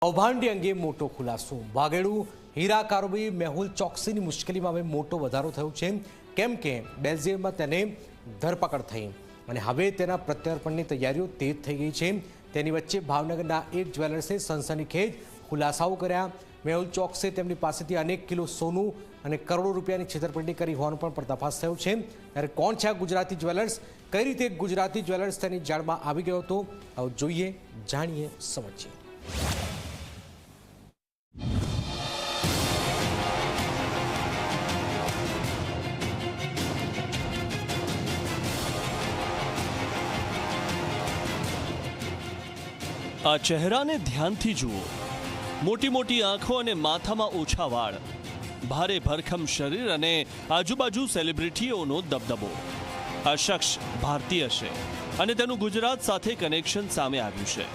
કૌભાંડી અંગે મોટો ખુલાસો. વાઘેડુ હીરા કારોબારી મેહુલ ચોકસીની મુશ્કેલીમાં હવે મોટો વધારો થયો છે, કેમ કે બેલ્જિયમમાં તેને ધરપકડ થઈ અને હવે તેના પ્રત્યાર્પણની તૈયારીઓ તેજ થઈ ગઈ છે. તેની વચ્ચે ભાવનગરના એક જ્વેલર્સે સનસનીખેજ ખુલાસાઓ કર્યા. મેહુલ ચોકસે તેમની પાસેથી અનેક કિલો સોનું અને કરોડો રૂપિયાની છેતરપિંડી કરી હોવાનો પણ પર્દાફાશ થયો છે. ત્યારે કોણ છે આ ગુજરાતી જ્વેલર્સ? કઈ રીતે ગુજરાતી જ્વેલર્સ તેની જાળમાં આવી ગયો હતો? આવો જોઈએ, જાણીએ, સમજીએ. આ ચહેરાને ધ્યાનથી જુઓ. મોટી મોટી આંખો અને માથામાં ઓછા વાળ, ભારે ભરખમ શરીર અને આજુબાજુ સેલિબ્રિટીઓનો દબદબો. આ શખ્સ ભારતીય છે અને તેનું ગુજરાત સાથે કનેક્શન સામે આવ્યું છે.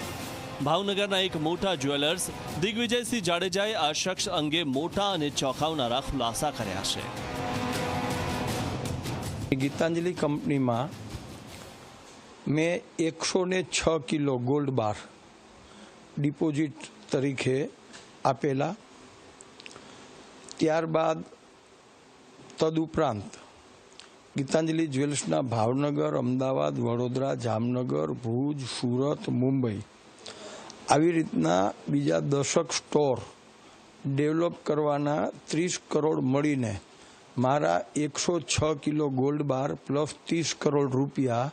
ભાવનગરના એક મોટા જ્વેલર્સ દિગ્વિજયસિંહ જાડેજાએ આ શખ્સ અંગે મોટા અને ચોંકાવનારા ખુલાસા કર્યા છે. ગીતાંજલિ કંપનીમાં મેં 106 કિલો ગોલ્ડ બાર ડિપોઝિટ તરીકે આપેલા. ત્યારબાદ તદુપરાંત ગીતાંજલિ જ્વેલર્સના ભાવનગર, અમદાવાદ, વડોદરા, જામનગર, ભુજ, સુરત, મુંબઈ આવી રીતના બીજા 10 સ્ટોર ડેવલપ કરવાના 30 કરોડ મળીને મારા 106 કિલો ગોલ્ડ બાર પ્લસ 30 કરોડ રૂપિયા,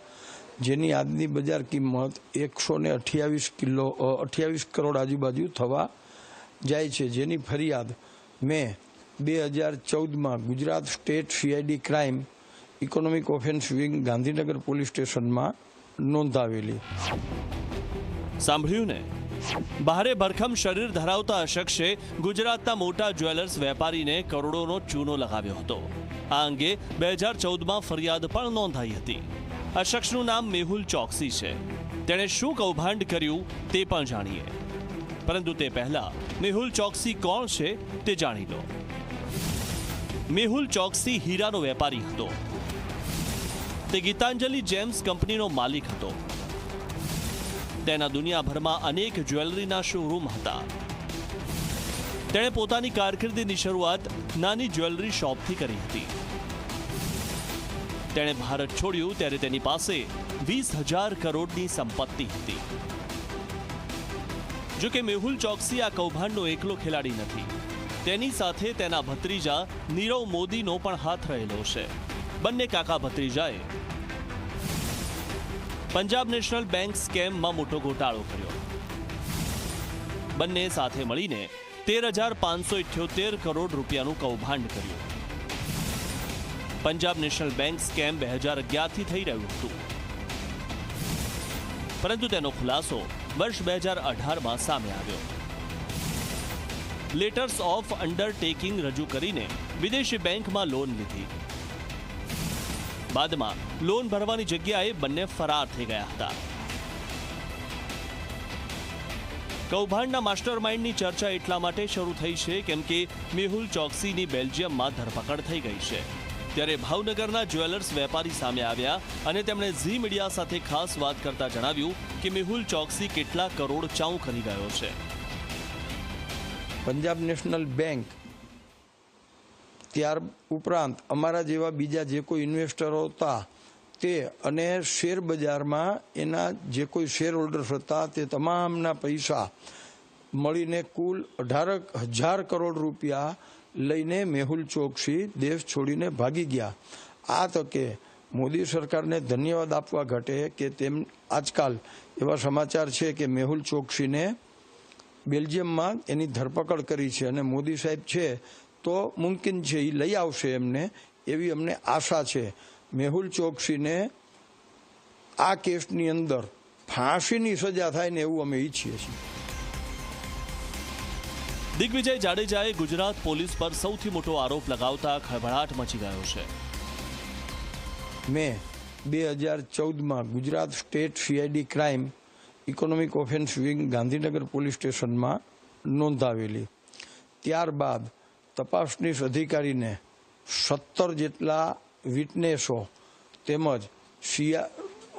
જેની આજની બજાર કિંમત 128 કરોડ આજુબાજુ થવા જાય છે, જેની ફરિયાદ મેં 2014માં Gujarat state CID crime economic offence wing Gandhinagar police સ્ટેશનમાં નોંધાવેલી. સાંભળ્યું ને? ભારે ભરખમ શરીર ધરાવતા આ શખ્સે ગુજરાતના મોટા જ્વેલર્સ વેપારીને કરોડોનો ચૂનો લગાવ્યો હતો. આ અંગે 2014માં ફરિયાદ પણ નોંધાઈ હતી. આ શખ્સનું નામ મેહુલ ચોકસી છે. તેણે શું કૌભાંડ કર્યું તે પણ જાણીએ, પરંતુ તે પહેલા મેહુલ ચોકસી કોણ છે તે જાણી લો. મેહુલ ચોકસી હીરાનો વેપારી હતો. તે ગીતાંજલિ જેમ્સ કંપનીનો માલિક હતો. તેના દુનિયાભરમાં અનેક જ્વેલરીના શોરૂમ હતા. તેણે પોતાની કારકિર્દીની શરૂઆત નાની જ્વેલરી શોપથી કરી હતી. તેણે ભારત છોડ્યું ત્યારે તેની પાસે 20,000 કરોડની સંપત્તિ હતી. જો કે મેહુલ ચોકસી આ કૌભાંડનો એકલો ખેલાડી નથી. તેની સાથે તેના ભત્રીજા નીરવ મોદીનો પણ હાથ રહેલો છે. બંને કાકા ભત્રીજાએ પંજાબ નેશનલ બેંક સ્કેમમાં મોટો ગોટાળો કર્યો. બંને સાથે મળીને 13,578 કરોડ રૂપિયાનું કૌભાંડ કર્યું. પંજાબ નેશનલ બેંક સ્કેમ 2011થી થઈ રહ્યું હતું, પરંતુ તેનો ખુલાસો વર્ષ 2018માં સામે આવ્યો. લેટર્સ ઓફ અંડરટેકિંગ રજૂ કરીને વિદેશી બેંકમાં લોન લીધી. બાદમાં લોન ભરવાની જગ્યાએ બંને ફરાર થઈ ગયા હતા. કૌભાંડના માસ્ટરમાઇન્ડની ચર્ચા એટલા માટે શરૂ થઈ છે કેમ કે મેહુલ ચોકસીની બેલ્જિયમમાં ધરપકડ થઈ ગઈ છે. ત્યારે ભાવનગરના જ્વેલર્સ વેપારી સામે આવ્યા અને તેમણે ઝી મીડિયા સાથે ખાસ વાત કરતા જણાવ્યું કે મેહુલ ચોકસી કેટલા કરોડ ચાઉ કરી ગયો છે. પંજાબ નેશનલ બેંક, ત્યાર ઉપરાંત અમારા જેવા બીજા જે કોઈ ઇન્વેસ્ટરો હતા તે, અને શેર બજારમાં એના જે કોઈ શેર હોલ્ડર્સ હતા તે તમામના પૈસા મળીને કુલ 18,000 કરોડ રૂપિયા લઈને મેહુલ ચોકસી દેશ છોડીને ભાગી ગયા. આ તકે મોદી સરકારને ધન્યવાદ આપવા ઘટે કે તેમ આજકાલ એવા સમાચાર છે કે મેહુલ ચોકસીને બેલ્જિયમમાં એની ધરપકડ કરી છે અને મોદી સાહેબ છે તો મુમકિન છે એ લઈ આવશે એમને, એવી અમને આશા છે. મેહુલ ચોકસીને આ કેસની અંદર ફાંસીની સજા થાય ને એવું અમે ઈચ્છીએ છીએ. દિગ્વિજય જાડેજાએ ગુજરાત પોલીસ પર સૌથી મોટો આરોપ લગાવતા ખળભળાટ મચી ગયો છે. મેં 2014માં Gujarat state CID crime economic offence wing Gandhinagar police સ્ટેશનમાં નોંધાવેલી. ત્યારબાદ તપાસનીશ અધિકારીને 17 જેટલા વિટનેસો તેમજ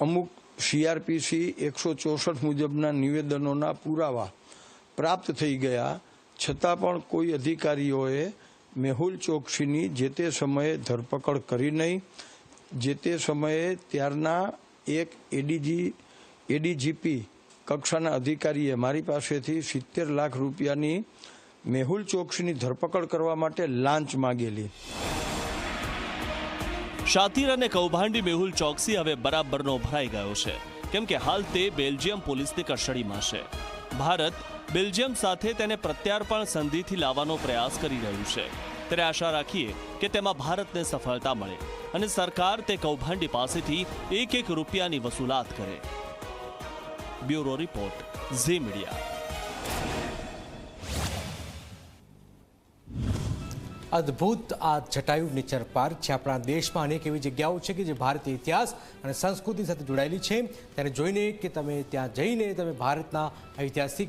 અમુક CRPC 164 મુજબના નિવેદનોના પુરાવા પ્રાપ્ત થઈ ગયા છતાં પણ કોઈ અધિકારીઓએ મેહુલ ચોકસીની જે તે સમયે ધરપકડ કરી નહીં. જે તે સમયે ત્યારના એક એડીજીપી કક્ષાના અધિકારીએ મારી પાસેથી 70 લાખ રૂપિયાની મેહુલ ચોકસીની ધરપકડ કરવા માટે લાંચ માગેલી. શાતીર અને કૌભાંડી મેહુલ ચોકસી હવે બરાબરનો ભરાઈ ગયો છે, કેમ કે હાલ તે બેલ્જિયમ પોલીસની કસ્ટડીમાં છે. ભારત બેલ્જિયમ સાથે તેને પ્રત્યાર્પણ સંધિથી લાવવાનો પ્રયાસ કરી રહ્યું છે. ત્યારે આશા રાખીએ કે તેમાં ભારતને સફળતા મળે અને સરકાર તે કૌભાંડી પાસેથી એક રૂપિયાની વસૂલાત કરે. Bureau report, Zee media. અદ્ભુત આ જટાયુ નેચર પાર્ક છે. આપણા દેશમાં અનેક એવી જગ્યાઓ છે કે જે ભારતીય ઇતિહાસ અને સંસ્કૃતિ સાથે જોડાયેલી છે. ત્યારે જોઈને કે તમે ત્યાં જઈને તમે ભારતના ઐતિહાસિક